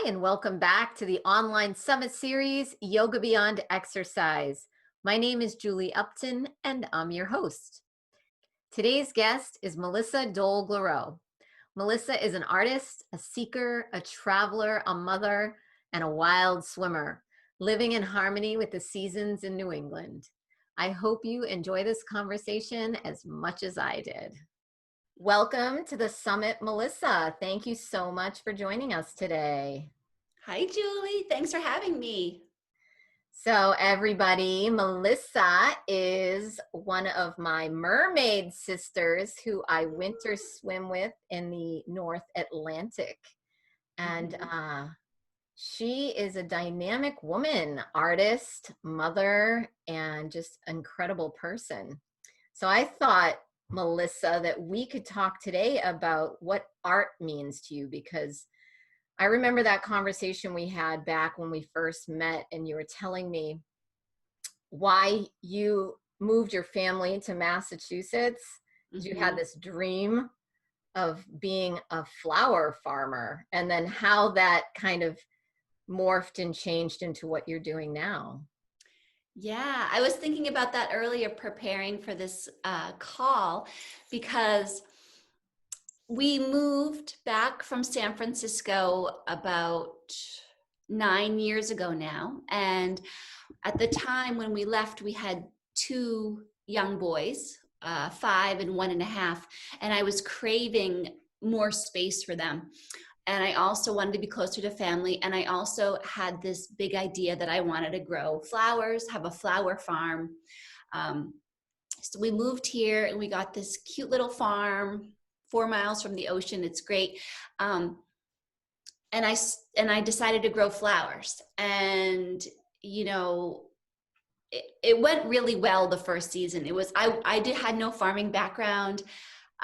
Hi, and welcome back to the online summit series, Yoga Beyond Exercise. My name is Julie Upton, and I'm your host. Today's guest is Melissa Glorieux. Melissa is an artist, a seeker, a traveler, a mother, and a wild swimmer, living in harmony with the seasons in New England. I hope you enjoy this conversation as much as I did. Welcome to the summit, Melissa. Thank you so much for joining us today. Hi, Julie. Thanks for having me. So everybody, Melissa is one of my mermaid sisters who I winter swim with in the North Atlantic. And she is a dynamic woman, artist, mother, and just incredible person. So I thought, Melissa, that we could talk today about what art means to you, because I remember that conversation we had back when we first met, and you were telling me why you moved your family to Massachusetts. You had this dream of being a flower farmer, and then how that kind of morphed and changed into what you're doing now. Yeah, I was thinking about that earlier preparing for this call because we moved back from San Francisco about 9 years ago now. And at the time when we left, we had two young boys, 5 and 1.5, and I was craving more space for them. And I also wanted to be closer to family. And I also had this big idea that I wanted to grow flowers, have a flower farm. So we moved here and we got this cute little farm 4 miles from the ocean. It's great. And I decided to grow flowers. And, you know, it went really well the first season. It was, I had no farming background.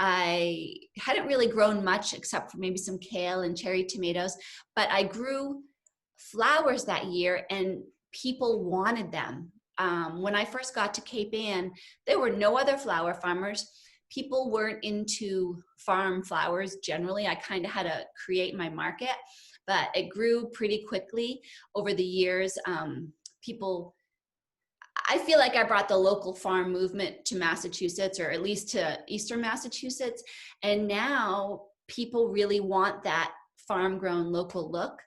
I hadn't really grown much except for maybe some kale and cherry tomatoes, but I grew flowers that year and people wanted them. When I first got to Cape Ann, there were no other flower farmers. People weren't into farm flowers generally. I kind of had to create my market, but it grew pretty quickly over the years. I feel like I brought the local farm movement to Massachusetts, or at least to Eastern Massachusetts. And now people really want that farm grown local look.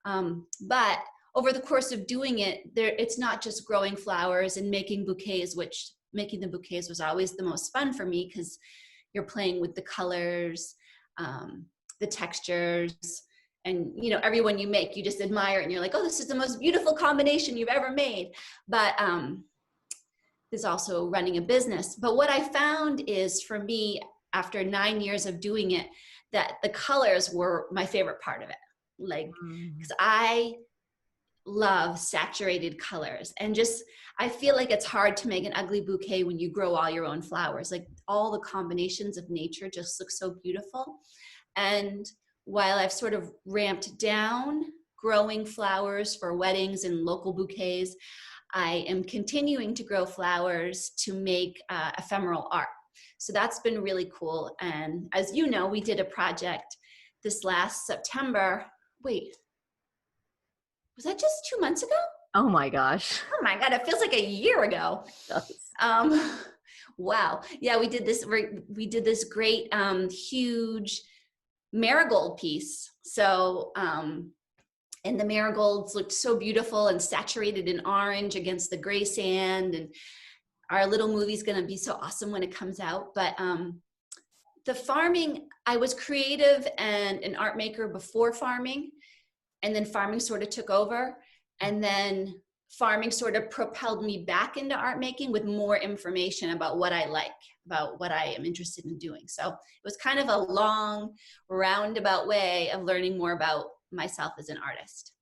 But over the course of doing it, it's not just growing flowers and making bouquets, which making the bouquets was always the most fun for me because you're playing with the colors, the textures, and everyone you make, you just admire it and you're like, oh, this is the most beautiful combination you've ever made. But there's also running a business. But what I found is, for me, after 9 years of doing it, that the colors were my favorite part of it. Like, because I love saturated colors, and just I feel like it's hard to make an ugly bouquet when you grow all your own flowers. Like, all the combinations of nature just look so beautiful. And while I've sort of ramped down growing flowers for weddings and local bouquets, I am continuing to grow flowers to make ephemeral art. So that's been really cool. And as you know, we did a project this last September. Wait, was that just 2 months ago? Oh my gosh. Oh my God, it feels like a year ago. Wow. Yeah, we did this great, huge marigold piece. So, and the marigolds looked so beautiful and saturated in orange against the gray sand. And our little movie's going to be so awesome when it comes out. But the farming, I was creative and an art maker before farming. And then farming sort of took over. And then farming sort of propelled me back into art making with more information about what I like, about what I am interested in doing. So it was kind of a long, roundabout way of learning more about myself as an artist.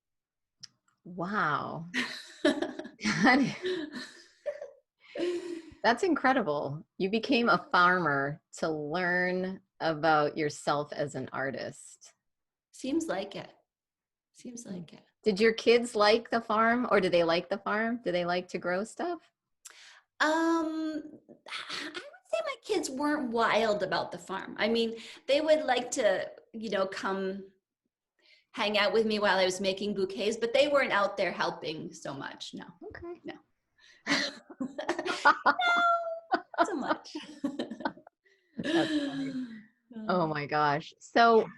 Wow. That's incredible. You became a farmer to learn about yourself as an artist. Seems like it. Did your kids like the farm, or do they like the farm? Do they like to grow stuff? I would say my kids weren't wild about the farm. I mean, they would like to, come hang out with me while I was making bouquets, but they weren't out there helping so much. No, Okay. no, not so much. That's funny. Oh Um, my gosh. yeah. So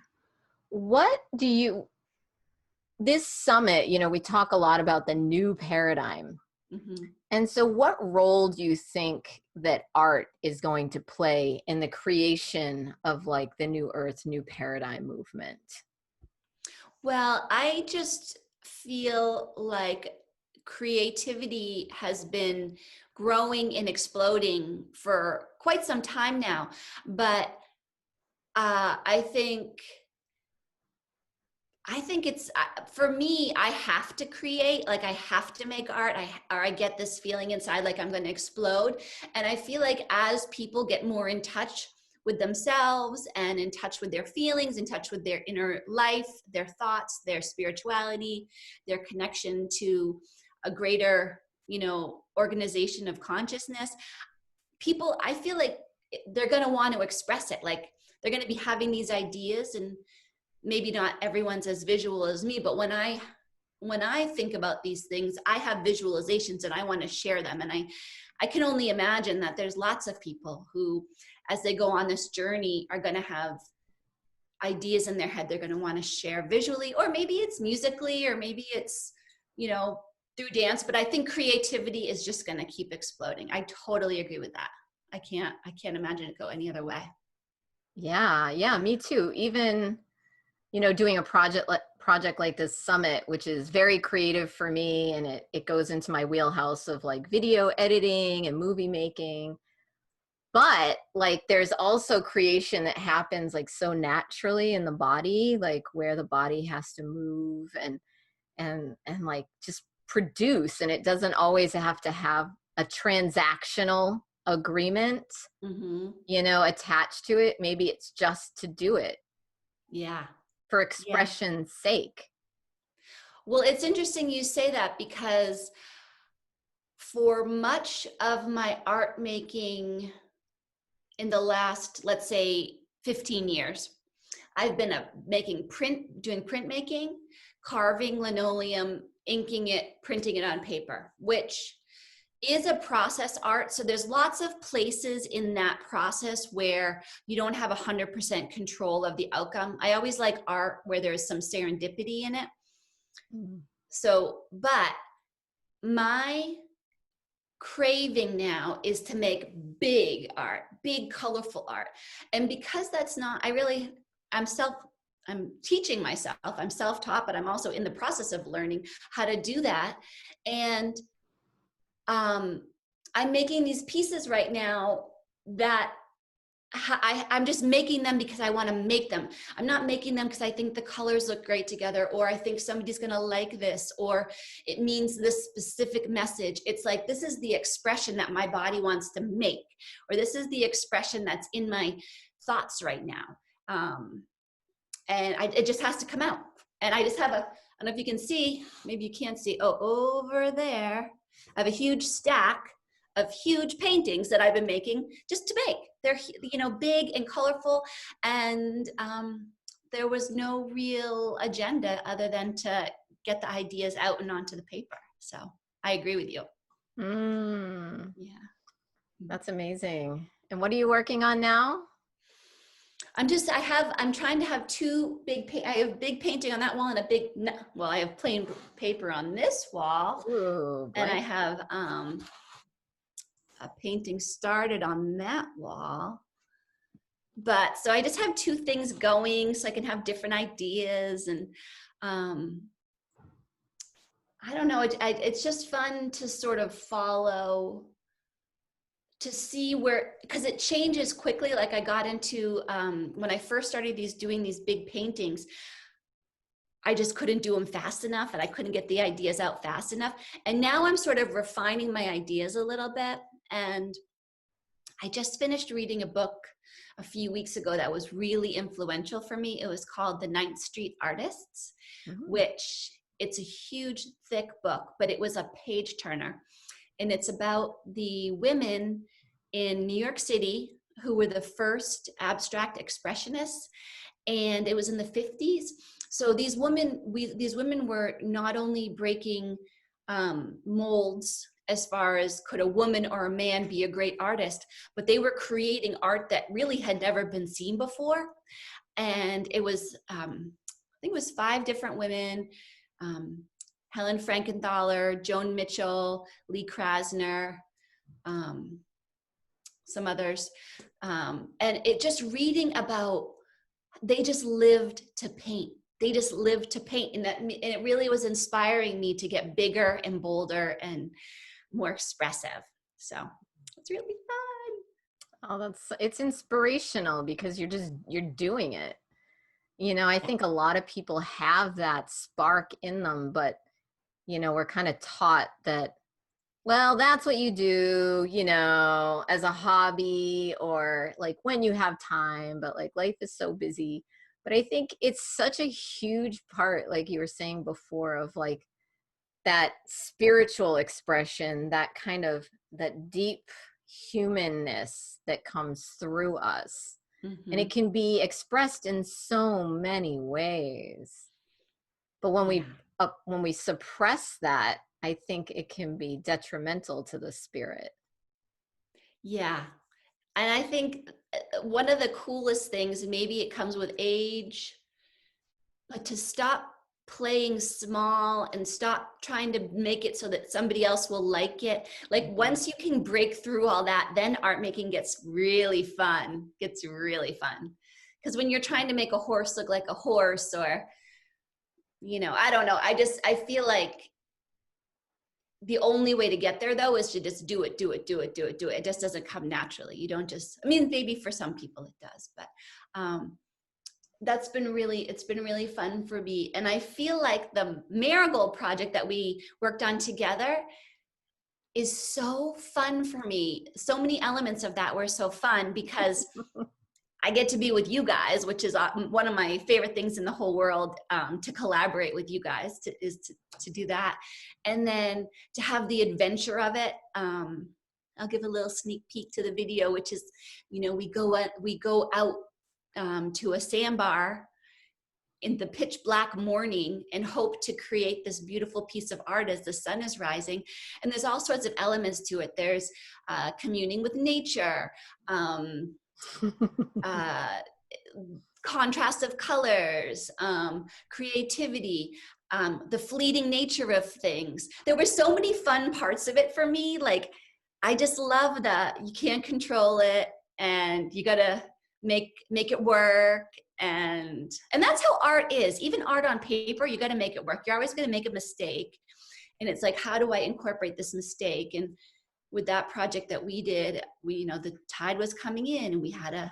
what do you, this summit, we talk a lot about the new paradigm. Mhm. And so what role do you think that art is going to play in the creation of like the new earth, new paradigm movement? Well, I just feel like creativity has been growing and exploding for quite some time now. But I think it's for me. I have to create, like I have to make art. Or I get this feeling inside like I'm going to explode. And I feel like as people get more in touch with themselves and in touch with their feelings, in touch with their inner life, their thoughts, their spirituality, their connection to a greater, organization of consciousness, people, I feel like they're going to want to express it. Like they're going to be having these ideas, and maybe not everyone's as visual as me, but when I think about these things, I have visualizations and I want to share them. And I can only imagine that there's lots of people who, as they go on this journey, are going to have ideas in their head they're going to want to share visually, or maybe it's musically, or maybe it's, through dance. But I think creativity is just going to keep exploding. I totally agree with that. I can't imagine it go any other way. Yeah, me too. Even, doing a project like this summit, which is very creative for me, and it goes into my wheelhouse of like video editing and movie making. But like there's also creation that happens like so naturally in the body, like where the body has to move and like just produce, and it doesn't always have to have a transactional agreement, Mm-hmm. attached to it. Maybe it's just to do it Yeah. for Yeah. expression's sake. Well, it's interesting you say that, because for much of my art making in the last, let's say, 15 years, I've been doing printmaking, carving linoleum, inking it, printing it on paper, which is a process art. So there's lots of places in that process where you don't have 100% control of the outcome. I always like art where there's some serendipity in it. Mm. So, but my craving now is to make big art, big colorful art. And because that's not, I'm teaching myself, I'm self-taught, but I'm also in the process of learning how to do that. And I'm making these pieces right now that I'm just making them because I want to make them. I'm not making them because I think the colors look great together, or I think somebody's going to like this, or it means this specific message. It's like, this is the expression that my body wants to make, or this is the expression that's in my thoughts right now. And it just has to come out. And I just have I don't know if you can see, maybe you can't see. Oh, over there, I have a huge stack of huge paintings that I've been making just to make. They're, big and colorful. And there was no real agenda other than to get the ideas out and onto the paper. So I agree with you. Yeah. That's amazing. And what are you working on now? I'm trying to have I have a big painting on that wall and I have plain paper on this wall, Ooh, and I blank. have a painting started on that wall. But so I just have two things going so I can have different ideas. And I don't know, it's just fun to sort of follow, to see where, because it changes quickly. Like I got into, when I first started doing these big paintings, I just couldn't do them fast enough, and I couldn't get the ideas out fast enough. And now I'm sort of refining my ideas a little bit. And I just finished reading a book a few weeks ago that was really influential for me. It was called The Ninth Street Artists, which it's a huge, thick book, but it was a page turner. And it's about the women in New York City who were the first abstract expressionists. And it was in the 50s. So these women were not only breaking molds as far as could a woman or a man be a great artist, but they were creating art that really had never been seen before. And it was, I think it was 5 different women, Helen Frankenthaler, Joan Mitchell, Lee Krasner, some others. And it just reading about, they just lived to paint. They just lived to paint. And it really was inspiring me to get bigger and bolder and more expressive. So it's really fun. Oh, it's inspirational because you're doing it. You know, I think a lot of people have that spark in them, but we're kind of taught that, well, that's what you do, as a hobby or like when you have time, but like life is so busy. But I think it's such a huge part, like you were saying before, of like that spiritual expression, that kind of that deep humanness that comes through us. And it can be expressed in so many ways. But when we suppress that, I think it can be detrimental to the spirit. Yeah. And I think one of the coolest things, maybe it comes with age, but to stop playing small and stop trying to make it so that somebody else will like it. Like once you can break through all that, then art making gets really fun. Because when you're trying to make a horse look like a horse, or, I don't know. I feel like the only way to get there though is to just do it. It just doesn't come naturally. You don't just, I mean, maybe for some people it does, but it's been really fun for me. And I feel like the Marigold project that we worked on together is so fun for me. So many elements of that were so fun because I get to be with you guys, which is one of my favorite things in the whole world, to collaborate with you guys, to do that. And then to have the adventure of it. I'll give a little sneak peek to the video, which is, we go out to a sandbar in the pitch black morning and hope to create this beautiful piece of art as the sun is rising. And there's all sorts of elements to it. There's communing with nature, contrast of colors, creativity, the fleeting nature of things. There were so many fun parts of it for me. Like, I just love that you can't control it and you gotta make it work. And that's how art is. Even art on paper, you gotta make it work. You're always gonna make a mistake. And it's like, how do I incorporate this mistake? And with that project that we did, the tide was coming in and we had to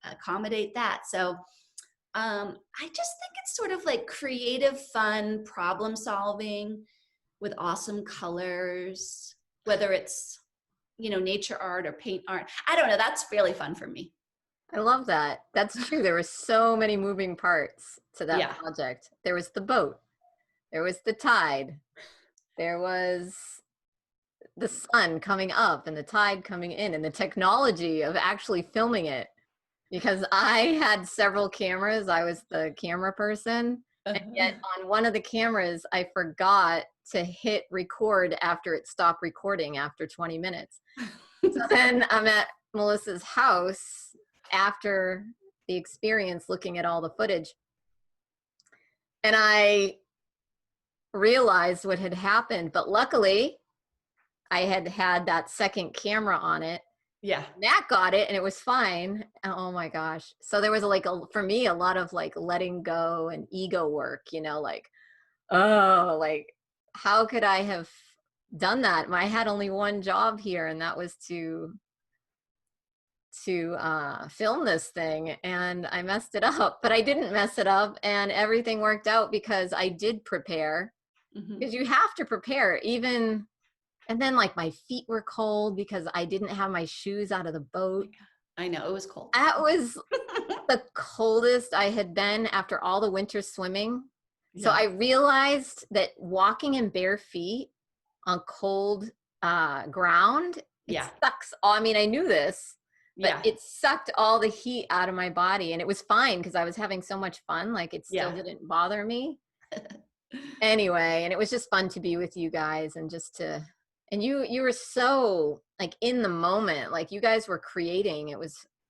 accommodate that. So I just think it's sort of like creative, fun problem solving with awesome colors, whether it's, nature art or paint art. I don't know. That's fairly fun for me. I love that. That's true. There were so many moving parts to that project. There was the boat. There was the tide. There was the sun coming up and the tide coming in and the technology of actually filming it. Because I had several cameras. I was the camera person. And yet on one of the cameras, I forgot to hit record after it stopped recording after 20 minutes. So then I'm at Melissa's house after the experience looking at all the footage. And I realized what had happened. But luckily, I had that second camera on it. Yeah. Matt got it and it was fine. Oh my gosh. So there was for me, a lot of like letting go and ego work, like, oh, like how could I have done that? I had only one job here and that was to film this thing, and I messed it up, but I didn't mess it up and everything worked out because I did prepare, because you have to prepare even. And then like my feet were cold because I didn't have my shoes out of the boat. I know, it was cold. That was the coldest I had been after all the winter swimming. Yeah. So I realized that walking in bare feet on cold ground, it sucks. I mean, I knew this, but Yeah. it sucked all the heat out of my body, and it was fine because I was having so much fun. Like it still Yeah. didn't bother me anyway. And it was just fun to be with you guys and just to, and you were so like in the moment, like you guys were creating.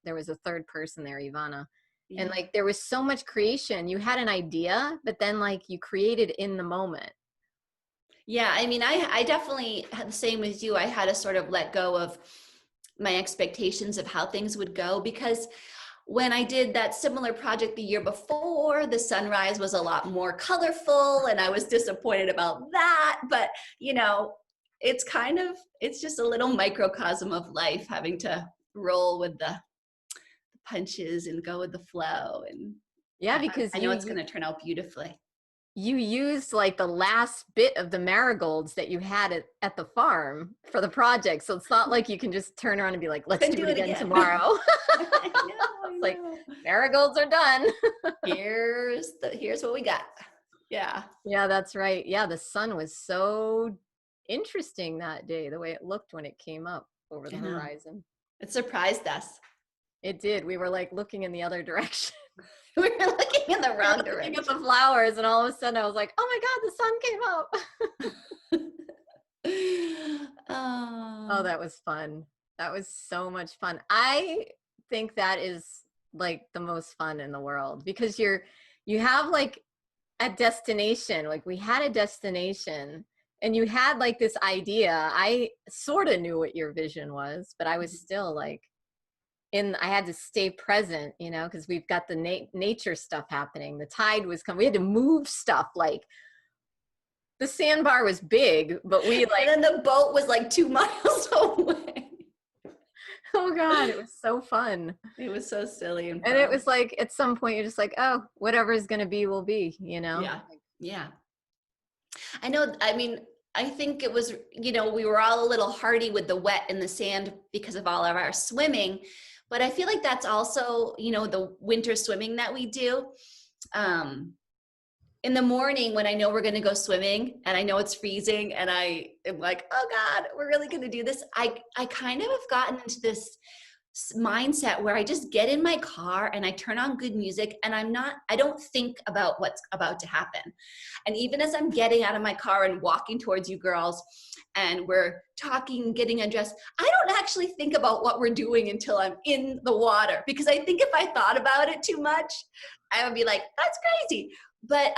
There was a third person there, Ivana. And Yeah. like there was so much creation. You had an idea, but then like you created in the moment. Yeah, I mean, I definitely had the same as you. I had to sort of let go of my expectations of how things would go, because when I did that similar project the year before, the sunrise was a lot more colorful and I was disappointed about that. But, you know, it's just a little microcosm of life, having to roll with the punches and go with the flow. And Yeah, I, because I know it's going to turn out beautifully. you used like the last bit of the marigolds that you had at the farm for the project. So it's not like you can just turn around and be like, let's Couldn't do do it it again again. tomorrow. I It's like know. marigolds are done. Here's what we got. Yeah. Yeah, that's right. Yeah, the sun was so interesting that day, the way it looked when it came up over the I know. horizon. It surprised us. It did. We were like looking in the other direction. We were looking in the We were wrong looking at the direction. flowers, and all of a sudden I was like, oh my God, the sun came up. Oh, Oh, that was fun. That was so much fun. I think that is like the most fun in the world because you have like a destination. Like we had a destination and you had like this idea. I sort of knew what your vision was, but I was still like I had to stay present, you know, because we've got the nature stuff happening. The tide was coming. We had to move stuff. Like the sandbar was big, but we and like, then the boat was like 2 miles away. oh God, it was so fun. It was so silly and And it fun. was like, at some point, you're just like, oh, whatever is going to be, will be, you know? Yeah. Yeah. I know. I mean, I think it was, we were all a little hardy with the wet and the sand because of all of our swimming. But I feel like that's also, the winter swimming that we do. Um, in the morning when I know we're going to go swimming and I know it's freezing and I am like, oh God, we're really going to do this. I kind of have gotten into this mindset where I just get in my car and I turn on good music and I don't think about what's about to happen. And even as I'm getting out of my car and walking towards you girls and we're talking, getting undressed, I don't actually think about what we're doing until I'm in the water, because I think if I thought about it too much, I would be like, that's crazy. But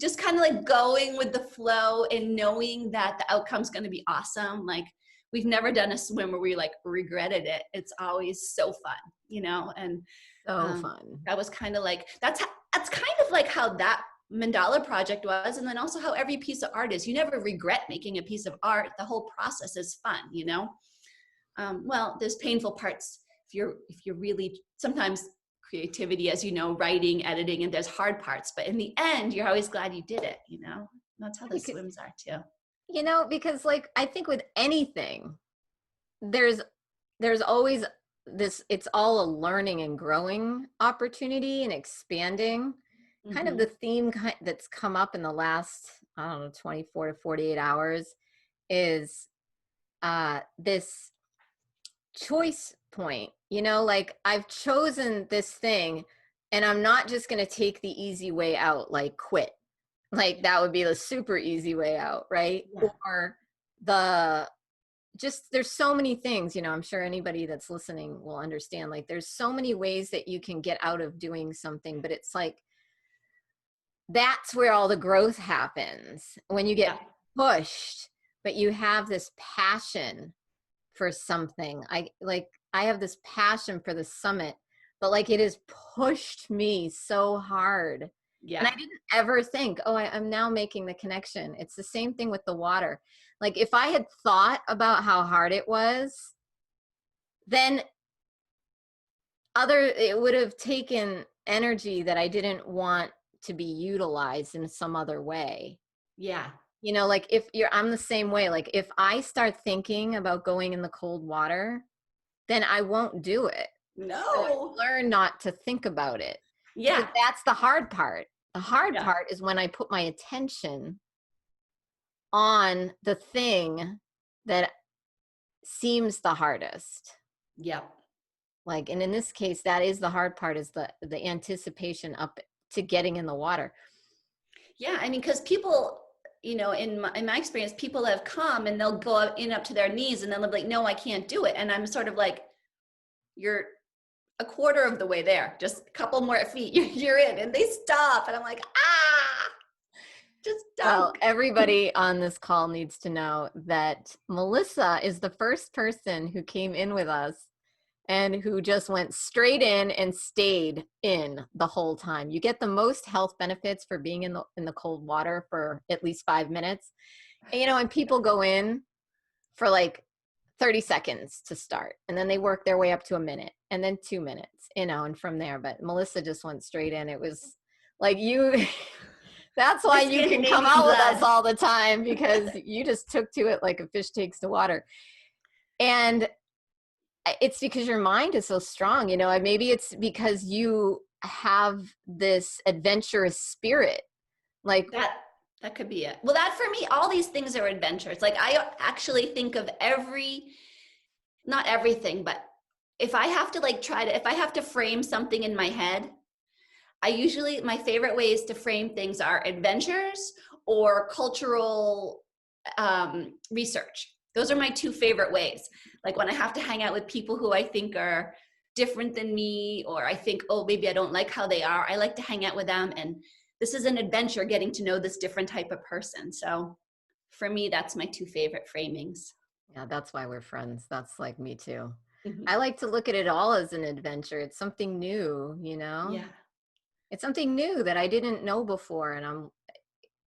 just kind of like going with the flow and knowing that the outcome's going to be awesome. Like, we've never done a swim where we like regretted it. It's always so fun, and So fun. that was kind of like, that's kind of like how that mandala project was. And then also how every piece of art is. You never regret making a piece of art. The whole process is fun. Well, there's painful parts if you're really, sometimes creativity, as you know, writing, editing, and there's hard parts, but in the end, you're always glad you did it. That's how the Because, swims are too. because like, I think with anything, there's always it's all a learning and growing opportunity and expanding. Kind of Mm-hmm. the theme that's come up in the last, I don't know, 24 to 48 hours is this choice point, like I've chosen this thing and I'm not just going to take the easy way out, like quit. Like that would be the super easy way out, right? Yeah. Or the just there's so many things, I'm sure anybody that's listening will understand, like there's so many ways that you can get out of doing something, but it's like that's where all the growth happens when you get Yeah. pushed, but you have this passion for something. I have this passion for the summit, but like it has pushed me so hard. And Yeah. I didn't ever think, oh, I'm now making the connection. It's the same thing with the water. Like if I had thought about how hard it was, then it would have taken energy that I didn't want to be utilized in some other way. Yeah. Like I'm the same way. Like if I start thinking about going in the cold water, then I won't do it. So I No. learn not to think about it, because Yeah. that's the hard part. The hard Yeah. part is when I put my attention on the thing that seems the hardest. Yep. Like, and in this case, that is the hard part, is the anticipation up to getting in the water. Yeah, I mean, because people, in my experience, people have come and they'll go up to their knees, and then they'll be like, no, I can't do it. And I'm sort of like, you're a quarter of the way there, just a couple more feet, you're in. And they stop, and I'm like, just Well, dunk. everybody on this call needs to know that Melissa is the first person who came in with us and who just went straight in and stayed in the whole time. You get the most health benefits for being in the cold water for at least 5 minutes. And, and people go in for like 30 seconds to start, and then they work their way up to a minute, and then 2 minutes, and from there. But Melissa just went straight in. It was like you that's why It's you in can come out with blood. us all the time, because you just took to it like a fish takes to water. And it's because your mind is so strong, and maybe it's because you have this adventurous spirit. Like, That could be it. Well, that for me, all these things are adventures. Like, I actually think of not everything, but if I have to if I have to frame something in my head, my favorite ways to frame things are adventures or cultural research. Those are my two favorite ways. Like, when I have to hang out with people who I think are different than me, or I think, oh, maybe I don't like how they are, I like to hang out with them. And this is an adventure, getting to know this different type of person. So for me, that's my two favorite framings. yeah, that's why we're friends. That's like me too. Mm-hmm. I like to look at it all as an adventure. It's something new. Yeah. It's something new that I didn't know before. And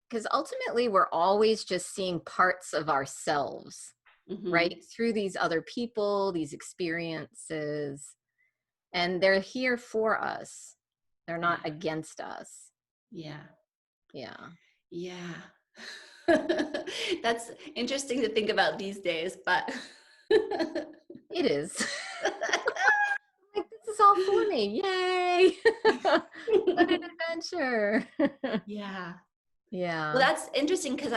because ultimately we're always just seeing parts of ourselves, Mm-hmm. right? Through these other people, these experiences, and they're here for us. They're not Yeah. against us. Yeah. Yeah. Yeah. That's interesting to think about these days, but It is. Like, this is all for me. Yay. What an adventure. yeah. Well, Yeah. that's interesting because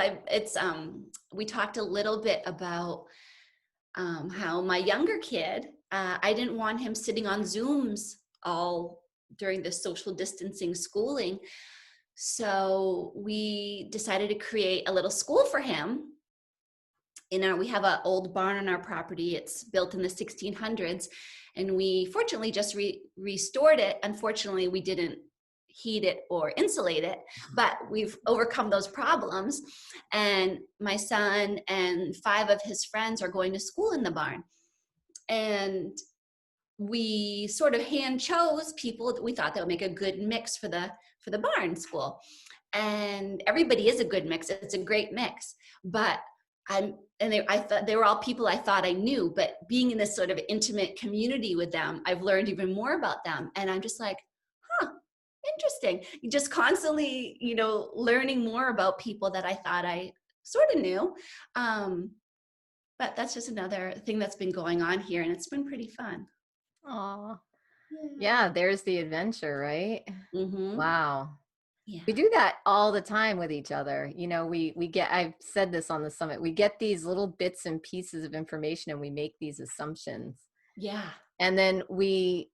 we talked a little bit about how my younger kid, I didn't want him sitting on Zooms all during the social distancing schooling. So we decided to create a little school for him. We have an old barn on our property. It's built in the 1600s, and we fortunately just restored it. Unfortunately, we didn't heat it or insulate it, but we've overcome those problems. And my son and 5 of his friends are going to school in the barn. And we sort of hand chose people that we thought that would make a good mix for the barn school. And everybody is a good mix. It's a great mix. But I thought they were all people I thought I knew, but being in this sort of intimate community with them, I've learned even more about them. And I'm just like, interesting. You just constantly, learning more about people that I thought I sort of knew. But that's just another thing that's been going on here, and it's been pretty fun. Oh, Yeah. yeah. There's the adventure, right? Mm-hmm. Wow. We Yeah. do that all the time with each other. We get, I've said this on the summit, we get these little bits and pieces of information and we make these assumptions. Yeah. And then we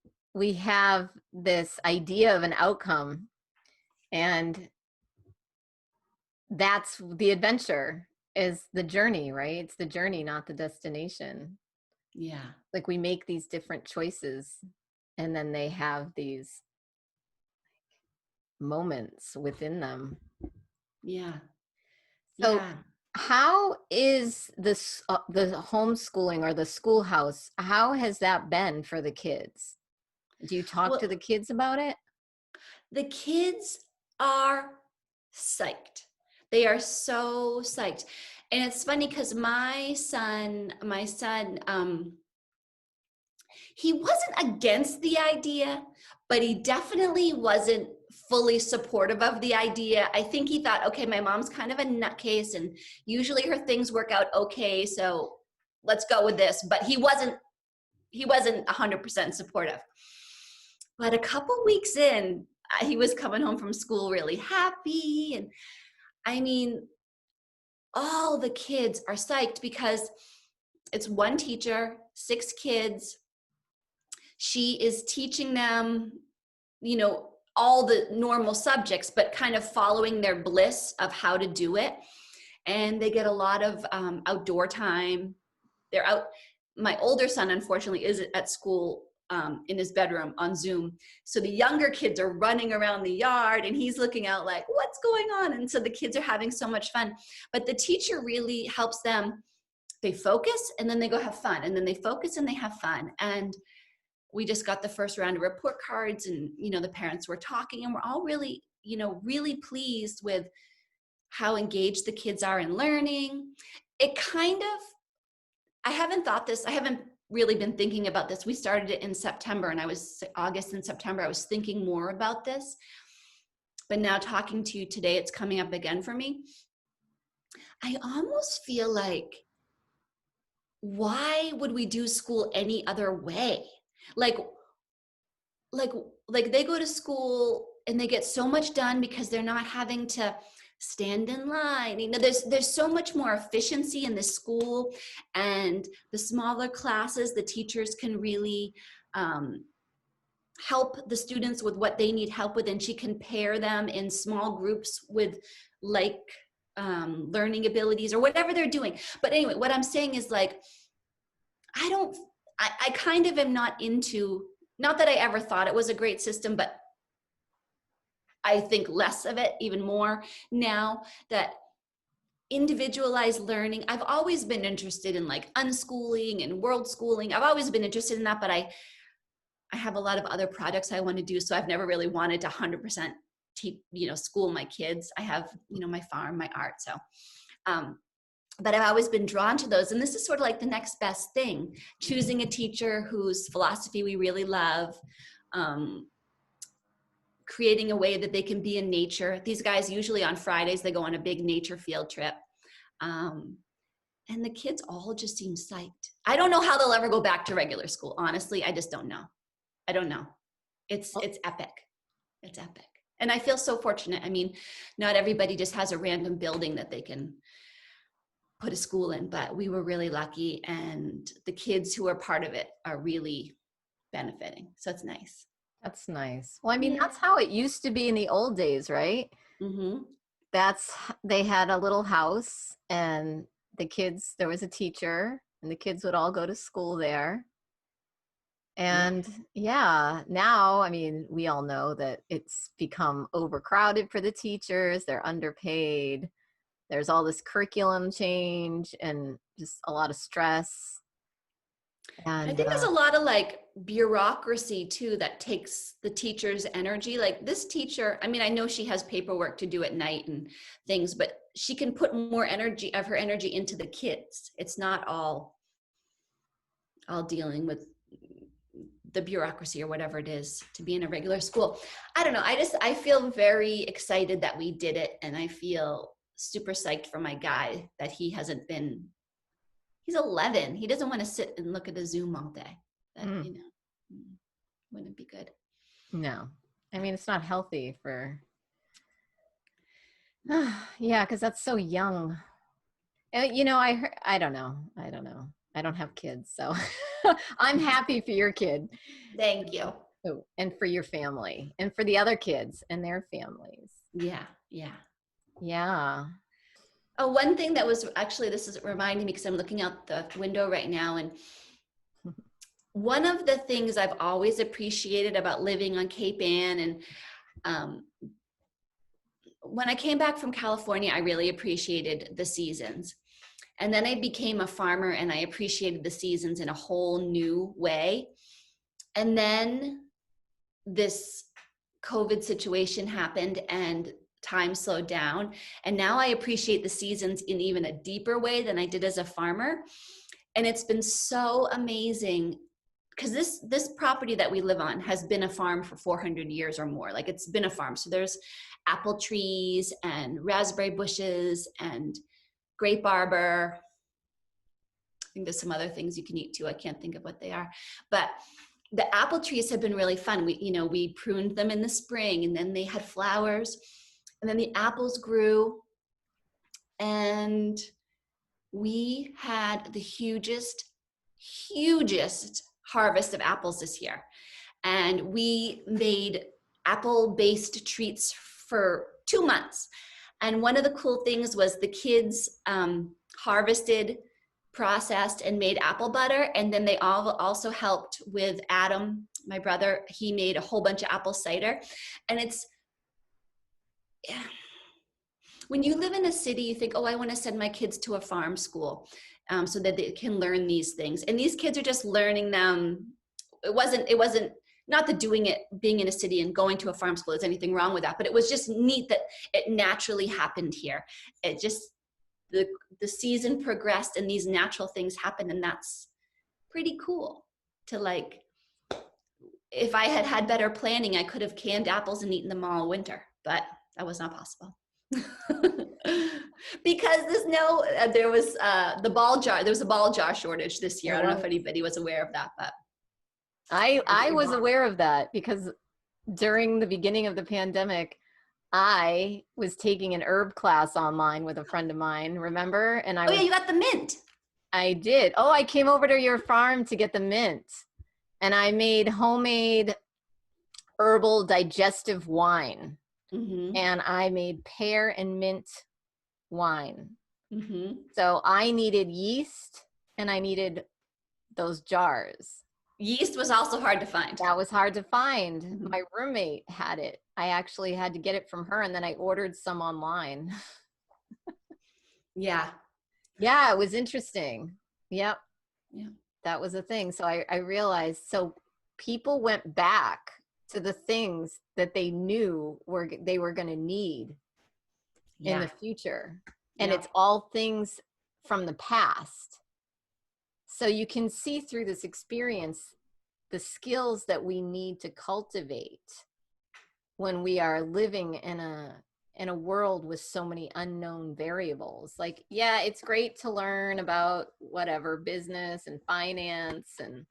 have this idea of an outcome, and that's the adventure, is the journey, right? It's the journey, not the destination. Yeah. Like, we make these different choices, and then they have these moments within them. Yeah. So Yeah. how is this the homeschooling or the schoolhouse, how has that been for the kids? Do you talk to Well, the kids about it? the kids are psyched. They are so psyched. And it's funny because my son, he wasn't against the idea, but he definitely wasn't fully supportive of the idea. I think he thought, okay, my mom's kind of a nutcase, and usually her things work out okay, so let's go with this. But he wasn't 100% supportive. But a couple weeks in, he was coming home from school really happy. And I mean, all the kids are psyched because it's one teacher, 6 kids, she is teaching them, you know, all the normal subjects, but kind of following their bliss of how to do it. And they get a lot of outdoor time. They're out. My older son, unfortunately, is at school in his bedroom on Zoom. So the younger kids are running around the yard and he's looking out like, what's going on? And so the kids are having so much fun. But the teacher really helps them. They focus and then they go have fun. And then they focus and they have fun. And we just got the first round of report cards and, you know, the parents were talking and we're all really, you know, really pleased with how engaged the kids are in learning. It kind of, I haven't really been thinking about this. We started it in September and August and September, I was thinking more about this. But now talking to you today, it's coming up again for me. I almost feel like, why would we do school any other way? Like they go to school and they get so much done because they're not having to stand in line. You know, there's so much more efficiency in the school, and the smaller classes, the teachers can really help the students with what they need help with, and she can pair them in small groups with like learning abilities or whatever they're doing. But anyway, what I'm saying is like, I kind of am not into, not that I ever thought it was a great system, but I think less of it, even more now that individualized learning. I've always been interested in like unschooling and world schooling. I've always been interested in that, but I have a lot of other projects I want to do. So I've never really wanted to 100% school my kids. I have, you know, my farm, my art. So, but I've always been drawn to those. And this is sort of like the next best thing, choosing a teacher whose philosophy we really love, creating a way that they can be in nature. These guys, usually on Fridays, they go on a big nature field trip. And the kids all just seem psyched. I don't know how they'll ever go back to regular school. Honestly, I just don't know. I don't know. It's epic. It's epic. And I feel so fortunate. I mean, not everybody just has a random building that they can put a school in, but we were really lucky, and the kids who are part of it are really benefiting. So it's nice. That's nice. Well, I mean, that's how it used to be in the old days, right? Mm-hmm. They had a little house and the kids, there was a teacher and the kids would all go to school there. And now, I mean, we all know that it's become overcrowded for the teachers. They're underpaid. There's all this curriculum change and just a lot of stress. And I think there's a lot of like bureaucracy too that takes the teacher's energy. Like this teacher, I mean, I know she has paperwork to do at night and things, but she can put more energy of her energy into the kids. It's not all dealing with the bureaucracy or whatever it is to be in a regular school. I don't know. I feel very excited that we did it. And I feel super psyched for my guy that he's 11. He doesn't want to sit and look at a Zoom all day. That, you know, wouldn't be good. No, I mean, it's not healthy for, yeah, because that's so young. And, you know, I don't know. I don't have kids, so I'm happy for your kid. Thank you. Oh, and for your family and for the other kids and their families. Yeah. Oh, one thing that was actually, this is reminding me because I'm looking out the window right now, and one of the things I've always appreciated about living on Cape Ann, and when I came back from California, I really appreciated the seasons. And then I became a farmer and I appreciated the seasons in a whole new way. And then this COVID situation happened and time slowed down. And now I appreciate the seasons in even a deeper way than I did as a farmer. And it's been so amazing because this property that we live on has been a farm for 400 years or more. Like it's been a farm. So there's apple trees and raspberry bushes and grape arbor. I think there's some other things you can eat too. I can't think of what they are, but the apple trees have been really fun. We pruned them in the spring and then they had flowers and then the apples grew and we had the hugest harvest of apples this year. And we made apple-based treats for 2 months. And one of the cool things was the kids harvested, processed, and made apple butter. And then they all also helped with Adam, my brother. He made a whole bunch of apple cider. And it's, yeah. When you live in a city, you think, oh, I want to send my kids to a farm school so that they can learn these things. And these kids are just learning them. It wasn't not that being in a city and going to a farm school is anything wrong with that, but it was just neat that it naturally happened here. It just, the season progressed and these natural things happened, and that's pretty cool to like, if I had had better planning, I could have canned apples and eaten them all winter, but that was not possible. Because there was the ball jar. There was a ball jar shortage this year. I don't know if anybody was aware of that, but I was aware of that because during the beginning of the pandemic, I was taking an herb class online with a friend of mine, remember? And yeah, you got the mint. I did. Oh, I came over to your farm to get the mint. And I made homemade herbal digestive wine. Mm-hmm. And I made pear and mint wine. Mm-hmm. So I needed yeast and I needed those jars. Yeast was also hard to find. That was hard to find. Mm-hmm. My roommate had it. I actually had to get it from her, and then I ordered some online. Yeah. Yeah, it was interesting. Yep. Yeah. That was a thing. So I realized, so people went back to the things that they knew they were going to need in the future. And it's all things from the past. So you can see through this experience the skills that we need to cultivate when we are living in a world with so many unknown variables. Like, yeah, it's great to learn about whatever business and finance and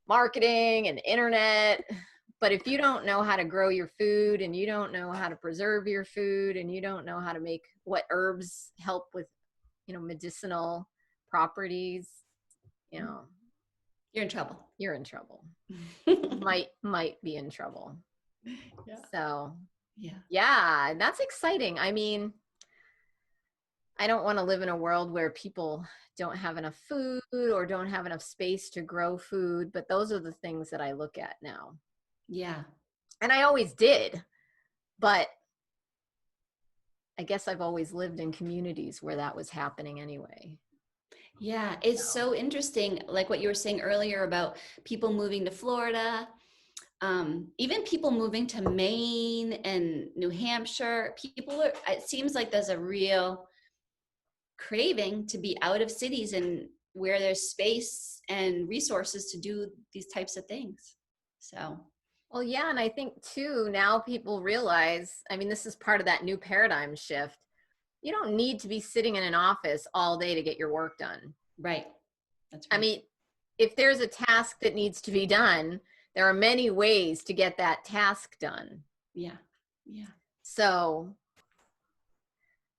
marketing and internet, but if you don't know how to grow your food and you don't know how to preserve your food and you don't know how to make what herbs help with, medicinal properties, you're in trouble. You're in trouble. might be in trouble. Yeah. So yeah, that's exciting. I mean, I don't want to live in a world where people don't have enough food or don't have enough space to grow food, but those are the things that I look at now. Yeah. And I always did, but I guess I've always lived in communities where that was happening anyway. Yeah, it's so interesting, like what you were saying earlier about people moving to Florida, even people moving to Maine and New Hampshire. It seems like there's a real craving to be out of cities and where there's space and resources to do these types of things. So. Well, yeah, and I think too, now people realize, I mean, this is part of that new paradigm shift. You don't need to be sitting in an office all day to get your work done. Right. That's right. I mean, if there's a task that needs to be done, there are many ways to get that task done. Yeah. Yeah. So,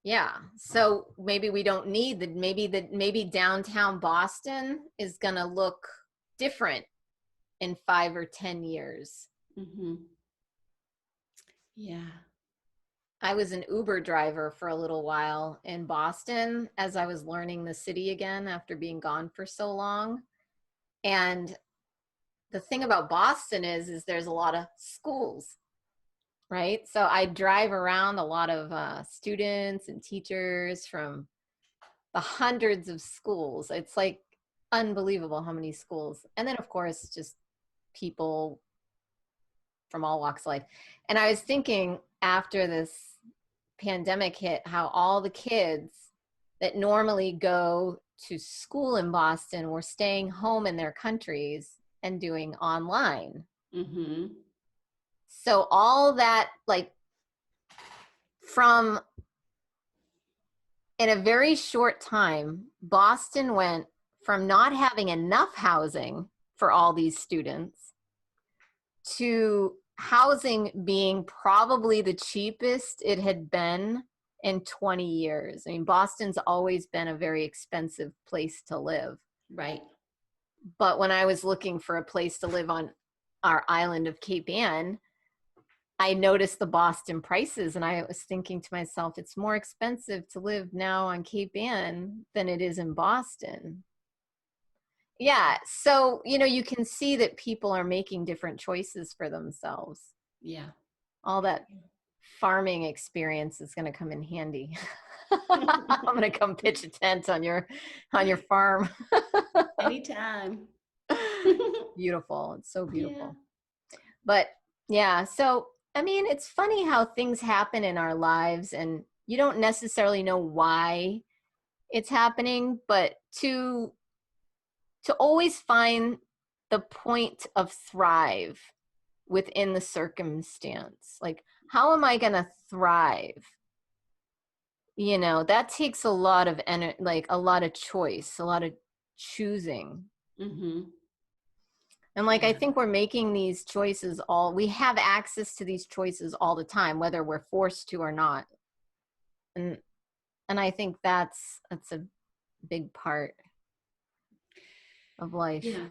yeah. So maybe we don't need maybe downtown Boston is going to look different in 5 or 10 years. Mm-hmm. Yeah. I was an Uber driver for a little while in Boston as I was learning the city again after being gone for so long. And the thing about Boston is there's a lot of schools, right? So I drive around a lot of students and teachers from the hundreds of schools. It's like unbelievable how many schools. And then, of course, just people from all walks of life. And I was thinking after this pandemic hit, how all the kids that normally go to school in Boston were staying home in their countries and doing online. Mm-hmm. So all that, like, from in a very short time, Boston went from not having enough housing for all these students to housing being probably the cheapest it had been in 20 years. I mean, Boston's always been a very expensive place to live. Right. But when I was looking for a place to live on our island of Cape Ann, I noticed the Boston prices, and I was thinking to myself, it's more expensive to live now on Cape Ann than it is in Boston. Yeah. So, you can see that people are making different choices for themselves. Yeah. All that farming experience is going to come in handy. I'm going to come pitch a tent on your farm. Anytime. Beautiful. It's so Yeah. beautiful. But yeah, so I mean, it's funny how things happen in our lives and you don't necessarily know why it's happening, but to always find the point of thrive within the circumstance. Like, how am I going to thrive? That takes a lot of like a lot of choice, a lot of choosing. Mm-hmm. And like, I Yeah. think we're making these choices we have access to these choices all the time, whether we're forced to or not. And I think that's a big part of life. Yeah.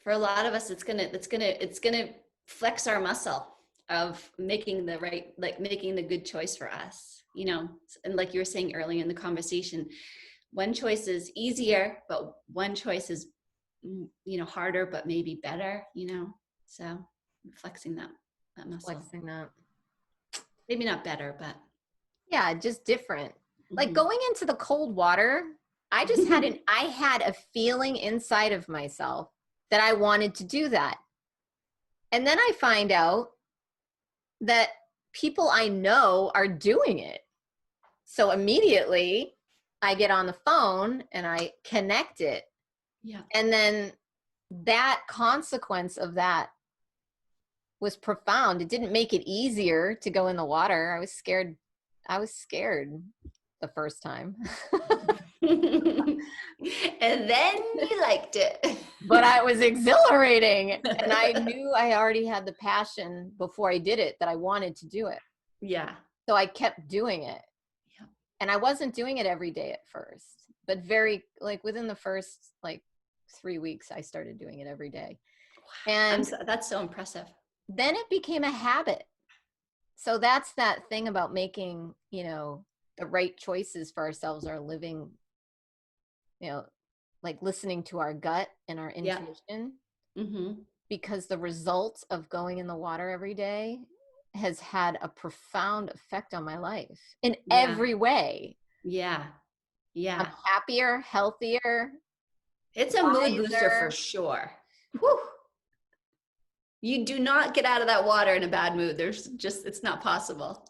For a lot of us, it's gonna flex our muscle of making the right, like making the good choice for us, and like you were saying earlier in the conversation, one choice is easier, but one choice is, harder, but maybe better, so flexing that muscle. Flexing that. Maybe not better, but Yeah, just different. Like mhm. going into the cold water, I had a feeling inside of myself that I wanted to do that. And then I find out that people I know are doing it. So immediately I get on the phone and I connect it. Yeah. And then that consequence of that was profound. It didn't make it easier to go in the water. I was scared. The first time. And then you liked it. But I was exhilarating. And I knew I already had the passion before I did it that I wanted to do it. Yeah. So I kept doing it. Yeah. And I wasn't doing it every day at first, but within the first 3 weeks, I started doing it every day. And That's so impressive. then it became a habit. So that's that thing about making, the right choices for ourselves, or living, like listening to our gut and our Yeah. intuition. Mm-hmm. Because the result of going in the water every day has had a profound effect on my life in Yeah. every way. Yeah. I'm Yeah. happier, healthier, It's a mood booster for wiser. sure. Whew. You do not get out of that water in a bad mood. It's not possible.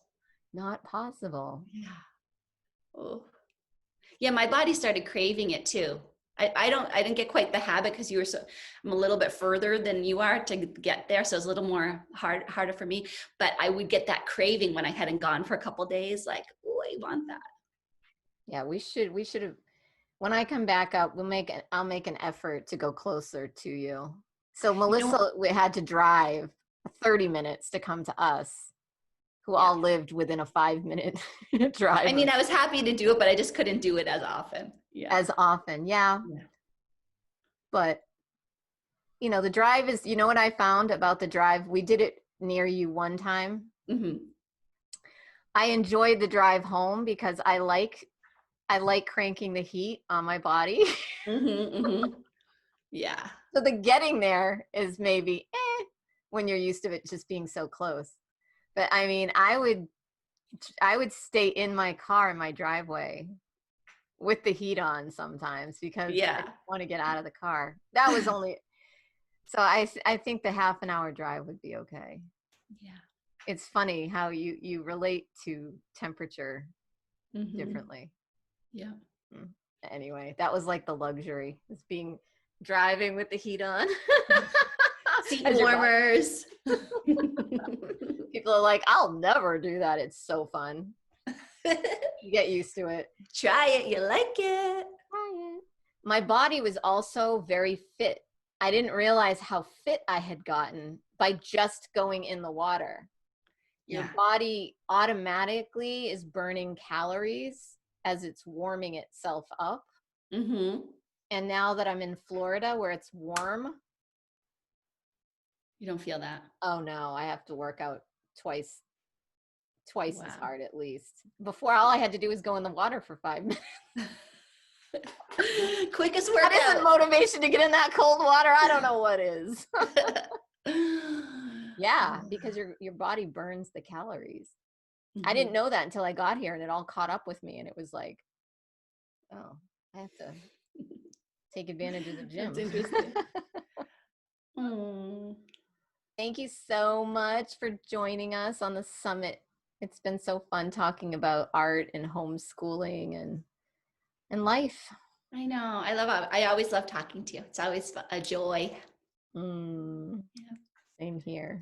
Not possible. Yeah. Oh. Yeah, my body started craving it too. I didn't get quite the habit because I'm a little bit further than you are to get there. So it's a little more harder for me, but I would get that craving when I hadn't gone for a couple of days. Like, oh, I want that. Yeah, we should have, when I come back up, I'll make an effort to go closer to you. So You know, Melissa, we had to drive 30 minutes to come to us, who yeah. all lived within a 5-minute drive I mean, I was happy to do it, but I just couldn't do it as often. Yeah. as often. Yeah. Yeah. But the drive is, what I found about the drive? We did it near you one time. Mm-hmm. I enjoyed the drive home because I like cranking the heat on my body. Mm-hmm. Mm-hmm. Yeah. So the getting there is maybe when you're used to it just being so close. But I mean, I would stay in my car in my driveway with the heat on sometimes because I Yeah. didn't want to get out of the car. That was only so I think the half an hour drive would be okay. Yeah. It's funny how you relate to temperature Mm-hmm. differently. Yeah. Anyway, that was like the luxury, is driving with the heat on. Seat As your body. warmers. People are like, I'll never do that. It's so fun. You get used to it. Try it. You like it. Try it. My body was also very fit. I didn't realize how fit I had gotten by just going in the water. Your Yeah. body automatically is burning calories as it's warming itself up. Mm-hmm. And now that I'm in Florida where it's warm, You don't feel that? oh no, I have to work out twice Wow. as hard at least. Before, all I had to do was go in the water for 5 minutes. Quickest That isn't workout. motivation to get in that cold water. I don't know what is. Yeah, because your body burns the calories. I didn't know that until I got here, and it all caught up with me, and it was like, oh, I have to take advantage of the gym. That's interesting. Mm. Thank you so much for joining us on the summit. It's been so fun talking about art and homeschooling and life. I know. I always love talking to you. It's always a joy. Yeah. Same here.